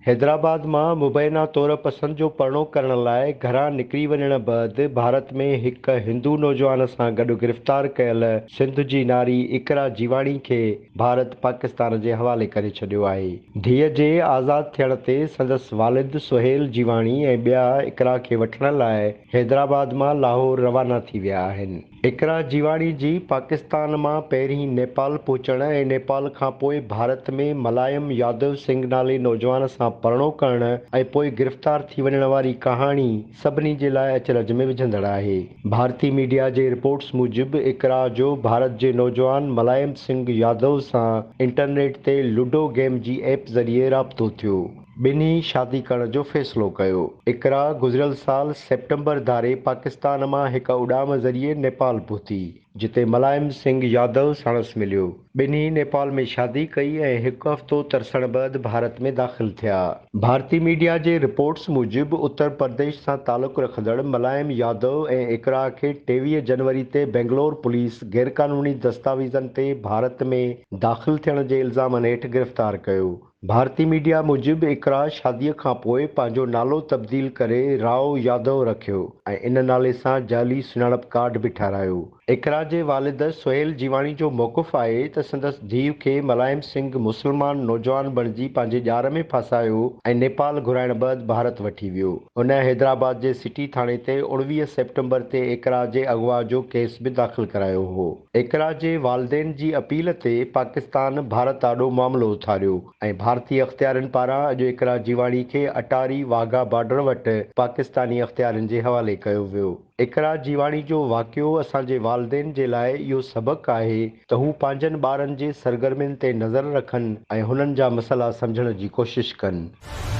हैदराबाद मां मुबैना तौर पसंद जो परणो करण लाइ घरां निकिरी वञण बैदि भारत में हिक हिंदू नौजवान सां गॾु गिरफ़्तार कयल सिंध जी नारी इकरा जीवाणी खे भारत पाकिस्तान जे हवाले करे छॾियो आहे। धीअ जे आज़ाद थियण ते संदसि वालिद सुहेल जीवाणी ऐं ॿिया इकरा खे वठण लाइ हैदराबाद मां लाहौर रवाना थी विया आहिनि। इकरा जीवाणी जी पाकिस्तान मां पहिरीं नेपाल पहुचण ऐं नेपाल खां पोइ भारत में मलायम यादव सिंह नाले नौजवान सां परणो करण ऐं पोइ गिरफ़्तार थी वञण वारी कहाणी सभिनी जे लाइ अचरज में विझंदड़ आहे। भारतीय मीडिया जे रिपोर्ट्स मूजिबि इकरा जो भारत जे नौजवान मलायम सिंह यादव सां इंटरनेट ते लूडो गेम जी ऐप ज़रिए राब्तो थियो। ॿिन्ही शादी करण जो फ़ैसिलो कयो। इकरा गुज़िरियल साल सेप्टेंबर धारे पाकिस्तान मां हिक उॾाम ज़रिए नेपाल पहुती, जिते मलायम सिंह यादव साणुसि मिलियो। ॿिन्ही नेपाल में शादी कई ऐं हिकु हफ़्तो तरसण बैदि भारत में दाख़िल थिया। भारतीय मीडिया जे रिपोर्ट्स मूजिबि उत्तर प्रदेश सां तालुक़ रखंदड़ मलायम यादव ऐं इकरा खे 23 जनवरी ते बेंगलोर पुलिस गैरकानूनी दस्तावेज़नि ते भारत में दाख़िल थियण जे इल्ज़ामनि हेठि गिरफ़्तार कयो। भारतीय मीडिया मूजिबि इकरा शादीअ खां पोइ पंहिंजो नालो तब्दील करे राव यादव रखियो ऐं इन नाले सां जाली सुञाणप कार्ड बि ठारायो। इकरा जे वालिद सुहेल जीवाणी जो मौक़िफ़ आहे त संदसि धीउ खे मलायम सिंह मुस्लमान नौजवान बणिजी पंहिंजे ॼार में फासायो ऐं नेपाल घुराइण बैदि भारत वठी वियो। हुन हैदराबाद जे सिटी थाणे ते 19 सेप्टेंबर ते इकरा जे अगवा जो केस बि दाख़िल करायो हो। इकरा जे वालिदेन जी अपील ते पाकिस्तान भारत आॾो मामिलो उथारियो ऐं भारतीय अख़्तियारनि पारां अॼु इकरा जीवाणी खे अटारी वाघा बॉर्डर वटि पाकिस्तानी अख़्तियारनि जे हवाले कयो वियो। इकरा जीवाणी जो वाक़ियो असांजे वालिदेन जे लाइ इहो सबक़ु आहे त हू पंहिंजनि ॿारनि जे सरगर्मियुनि ते नज़र रखनि ऐं हुननि जा मसइला सम्झण जी कोशिश कनि।